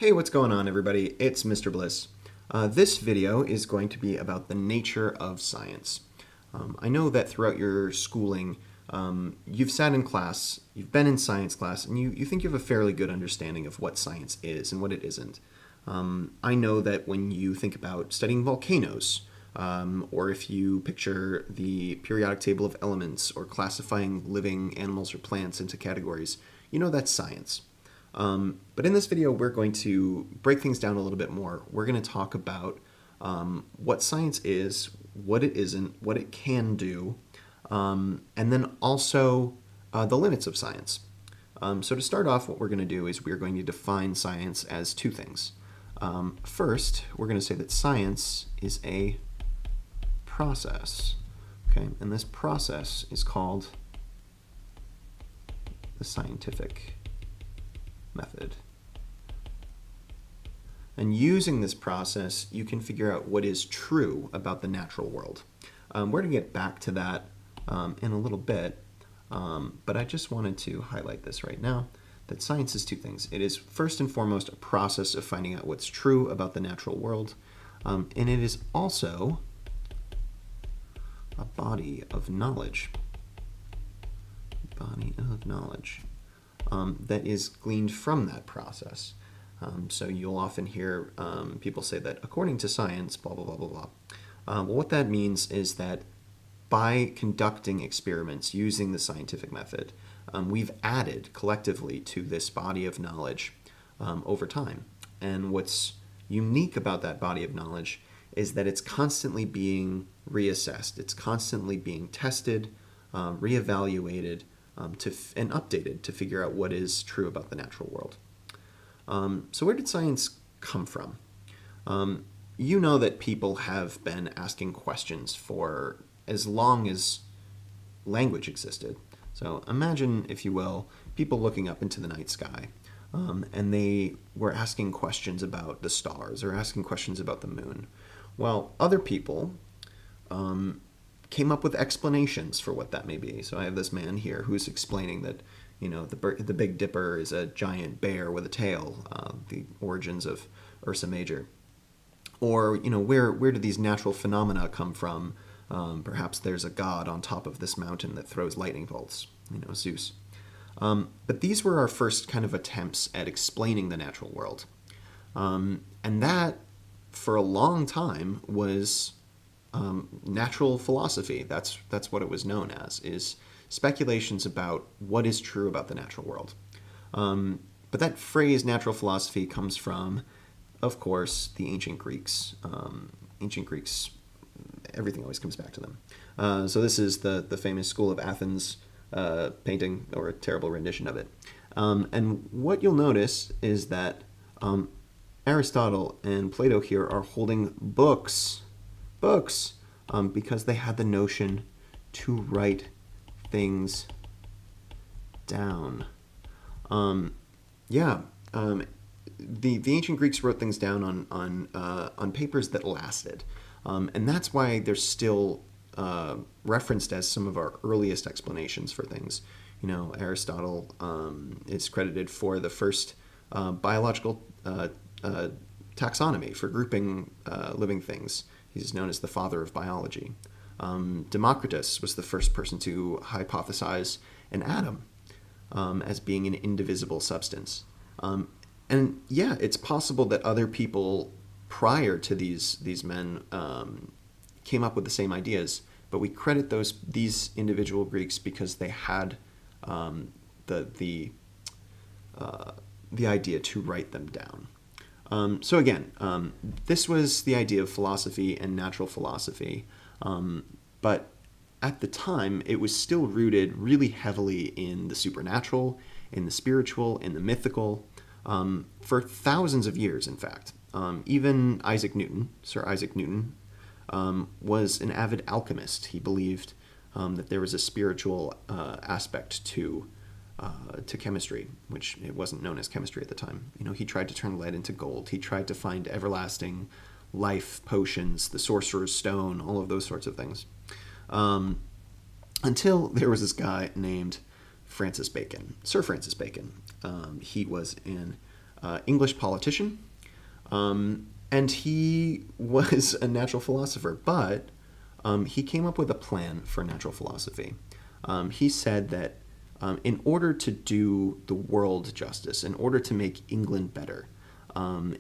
Hey, what's going on, everybody? It's Mr. Bliss. This video is going to be about the nature of science. I know that throughout your schooling, you've sat in class, you've been in science class, and you think you have a fairly good understanding of what science is and what it isn't. I know that when you think about studying volcanoes, or if you picture the periodic table of elements or classifying living animals or plants into categories, you know that's science. But in this video, we're going to break things down a little bit more. We're going to talk about what science is, what it isn't, what it can do, and then also the limits of science. So to start off, what we're going to do is we're going to define science as two things. First, we're going to say that science is a process, okay? And this process is called the scientific method. And using this process, you can figure out what is true about the natural world. We're going to get back to that in a little bit, but I just wanted to highlight this right now, that science is two things. It is first and foremost a process of finding out what's true about the natural world, and it is also a body of knowledge. That is gleaned from that process. So you'll often hear people say that according to science, blah, blah, blah, blah, blah. Well, what that means is that by conducting experiments using the scientific method, we've added collectively to this body of knowledge over time. And what's unique about that body of knowledge is that it's constantly being reassessed. It's constantly being tested, reevaluated, and updated to figure out what is true about the natural world. So where did science come from? You know that people have been asking questions for as long as language existed. So imagine, if you will, people looking up into the night sky, and they were asking questions about the stars or asking questions about the moon. Well, other people came up with explanations for what that may be. So I have this man here who's explaining that, you know, the Big Dipper is a giant bear with a tail, the origins of Ursa Major. Or, you know, where do these natural phenomena come from? Perhaps there's a god on top of this mountain that throws lightning bolts, you know, Zeus. But these were our first kind of attempts at explaining the natural world. And that, for a long time, was natural philosophy. That's what it was known as, is speculations about what is true about the natural world. But that phrase, natural philosophy, comes from, of course, the ancient Greeks. Ancient Greeks, everything always comes back to them. So this is the famous School of Athens painting, or a terrible rendition of it. And what you'll notice is that Aristotle and Plato here are holding books, because they had the notion to write things down. The ancient Greeks wrote things down on papers that lasted, and that's why they're still referenced as some of our earliest explanations for things. You know, Aristotle is credited for the first biological taxonomy for grouping living things. He's known as the father of biology. Democritus was the first person to hypothesize an atom as being an indivisible substance. And yeah, it's possible that other people prior to these men came up with the same ideas, but we credit these individual Greeks because they had the idea to write them down. So again, this was the idea of philosophy and natural philosophy, but at the time it was still rooted really heavily in the supernatural, in the spiritual, in the mythical, for thousands of years, in fact. Even Sir Isaac Newton, was an avid alchemist. He believed that there was a spiritual aspect to chemistry, which it wasn't known as chemistry at the time. You know, he tried to turn lead into gold. He tried to find everlasting life potions, the sorcerer's stone, all of those sorts of things. Until there was this guy named Francis Bacon, Sir Francis Bacon. He was an English politician, and he was a natural philosopher, but he came up with a plan for natural philosophy. He said that in order to do the world justice, in order to make England better,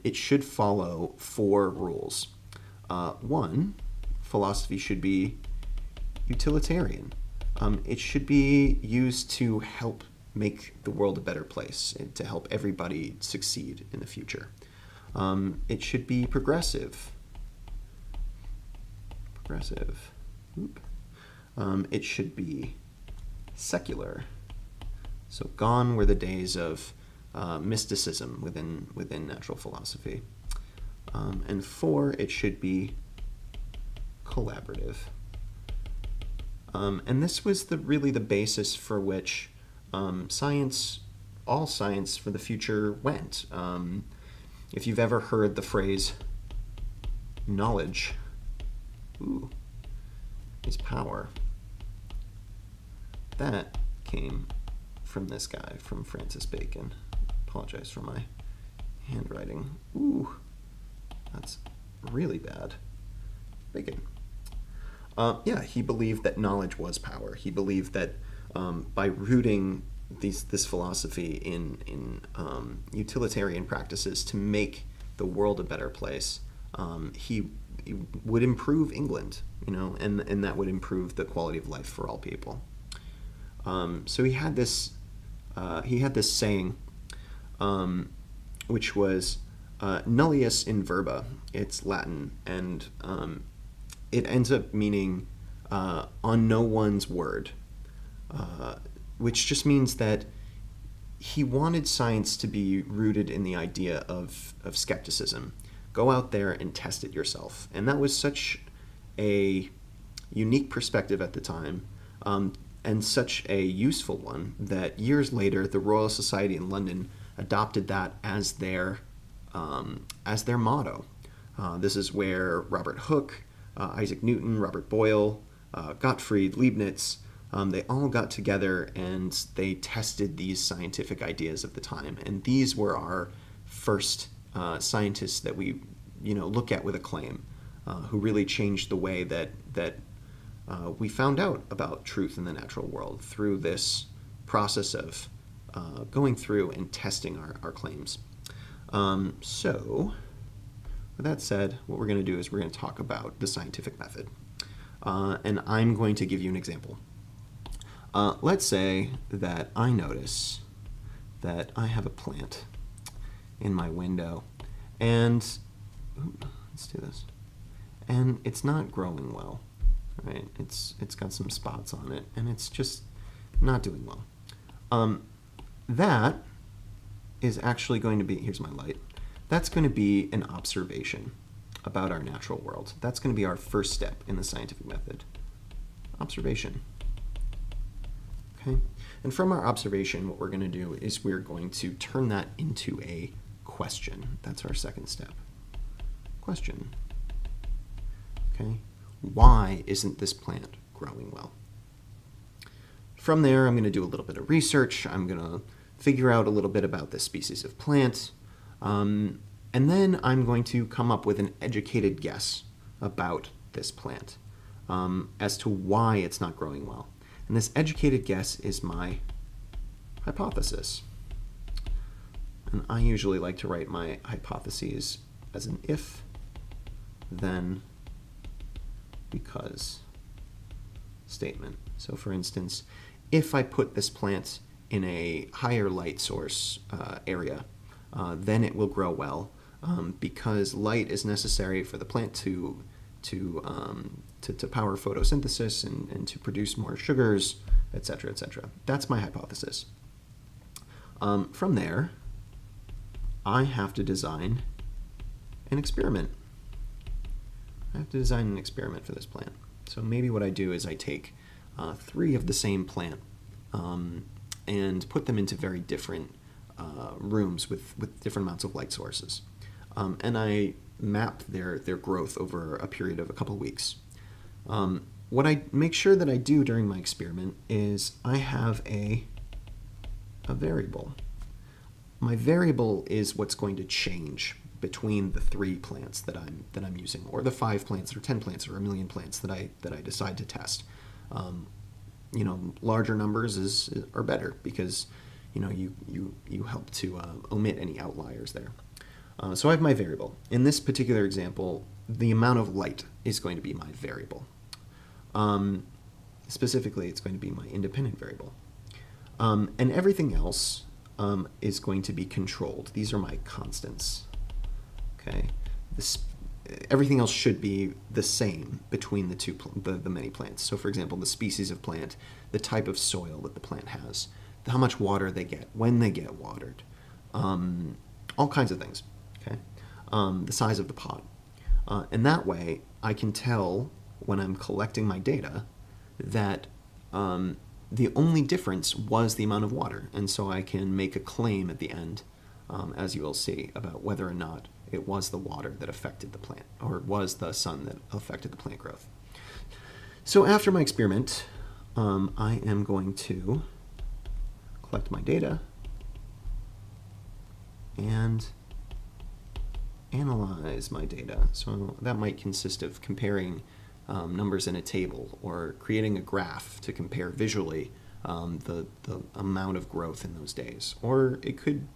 it should follow 4 rules. One, philosophy should be utilitarian. It should be used to help make the world a better place, and to help everybody succeed in the future. It should be progressive. It should be secular. So gone were the days of mysticism within natural philosophy. And 4, it should be collaborative. And this was really the basis for which all science for the future went. If you've ever heard the phrase knowledge is power, that came from this guy, from Francis Bacon. Apologize for my handwriting. That's really bad. Bacon. He believed that knowledge was power. He believed that by rooting this philosophy in utilitarian practices to make the world a better place, he would improve England, and that would improve the quality of life for all people. So he had this saying, which was nullius in verba. It's Latin, and it ends up meaning on no one's word, which just means that he wanted science to be rooted in the idea of skepticism. Go out there and test it yourself. And that was such a unique perspective at the time, and such a useful one, that years later the Royal Society in London adopted that as their motto. This is where Robert Hooke, Isaac Newton, Robert Boyle, Gottfried Leibniz, they all got together and they tested these scientific ideas of the time. And these were our first scientists that we look at with acclaim, who really changed the way that we found out about truth in the natural world through this process of going through and testing our claims. So, with that said, what we're going to do is we're going to talk about the scientific method. And I'm going to give you an example. Let's say that I notice that I have a plant in my window, and let's do this. And it's not growing well, right? It's got some spots on it, and it's just not doing well. That is actually going to be, here's my light, that's going to be an observation about our natural world. That's going to be our first step in the scientific method. Observation. Okay? And from our observation, what we're going to do is we're going to turn that into a question. That's our second step. Question. Okay? Why isn't this plant growing well? From there, I'm going to do a little bit of research. I'm going to figure out a little bit about this species of plant. And then I'm going to come up with an educated guess about this plant as to why it's not growing well. And this educated guess is my hypothesis. And I usually like to write my hypotheses as an if, then, because statement. So for instance, if I put this plant in a higher light source area, then it will grow well, because light is necessary for the plant to power photosynthesis and to produce more sugars, etc., etc. That's my hypothesis. From there, I have to design an experiment. I have to design an experiment for this plant. So maybe what I do is I take 3 of the same plant and put them into very different rooms with different amounts of light sources. And I map their growth over a period of a couple weeks. What I make sure that I do during my experiment is I have a variable. my variable is what's going to change between the 3 plants that I'm using, or the 5 plants, or 10 plants, or a million plants that I decide to test. Larger numbers are better because you help to omit any outliers there. So I have my variable. In this particular example, the amount of light is going to be my variable. Specifically, it's going to be my independent variable. And everything else is going to be controlled. These are my constants. Okay, everything else should be the same between the many plants. So, for example, the species of plant, the type of soil that the plant has, how much water they get, when they get watered, all kinds of things. Okay, the size of the pot, and that way I can tell when I'm collecting my data that the only difference was the amount of water, and so I can make a claim at the end, as you will see, about whether or not it was the water that affected the plant, or was the sun that affected the plant growth. So after my experiment, I am going to collect my data and analyze my data. So that might consist of comparing numbers in a table, or creating a graph to compare visually the amount of growth in those days. Or it could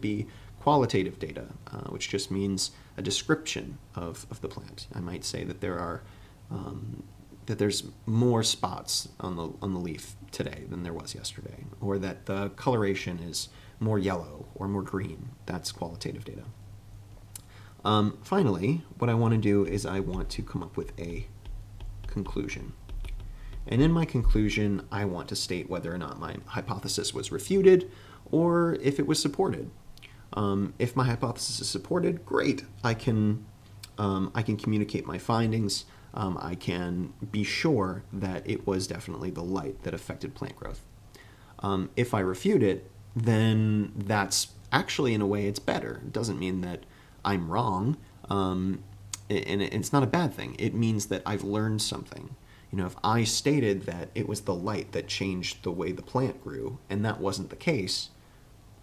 be qualitative data, which just means a description of the plant. I might say that there's more spots on the leaf today than there was yesterday, or that the coloration is more yellow or more green. That's qualitative data. Finally, what I want to do is I want to come up with a conclusion. And in my conclusion, I want to state whether or not my hypothesis was refuted or if it was supported. If my hypothesis is supported, great. I can communicate my findings. I can be sure that it was definitely the light that affected plant growth. If I refute it, then that's actually, in a way, it's better. It doesn't mean that I'm wrong, and it's not a bad thing. It means that I've learned something. If I stated that it was the light that changed the way the plant grew, and that wasn't the case,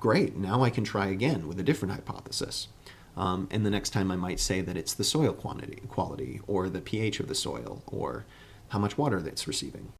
great, now I can try again with a different hypothesis. And the next time I might say that it's the soil quality, or the pH of the soil, or how much water that's receiving.